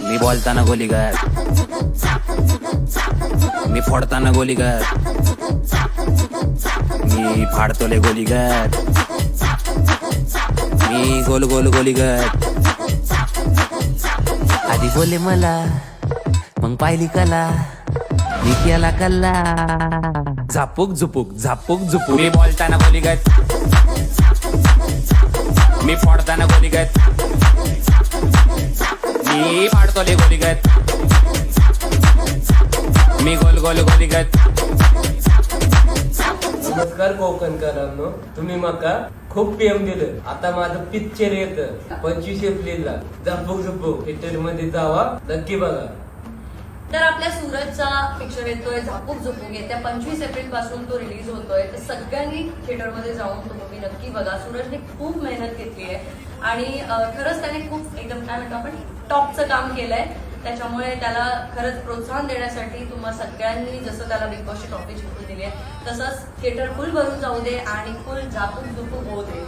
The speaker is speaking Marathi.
मी बोलताना गोलीगत, मी फोडताना गोलीगत, मी फाडतोले गोलीगत, मी गोल गोल गोलीगत. आधी बोले मला मग पाहिली कला, मी केला कल्ला. झापूक झुपूक झापूक झुपूक. मी बोलताना गोलीगत, मी फोडताना गोलीगत, मी फाडतोले गोलीगत, मी गोल गोल गोलीगत. नमस्कार कोकणकरांनो, तुम्ही माका खूप प्रेम दिलं. आता माझं पिक्चर येतं 25 एप्रिलला. झपूक झपूक थिएटर मध्ये जावा, नक्की बघा. तर आपल्या सूरजचा पिक्चर येतोय झापूक झुपूक. येत्या 25 एप्रिल पासून तो रिलीज होतोय. तर सगळ्यांनी थिएटरमध्ये जाऊन तो मूवी नक्की बघा. सूरजने खूप मेहनत घेतली आहे आणि खरंच त्याने खूप एकदम काय म्हणतो आपण टॉपचं काम केलंय. त्याच्यामुळे त्याला खरंच प्रोत्साहन देण्यासाठी तुम्हा सगळ्यांनी जसं त्याला बिग बॉसची ट्रॉफी जिंकून दिली आहे तसंच थिएटर फुल भरून जाऊ दे आणि फुल झापूक झुपूक होऊ दे.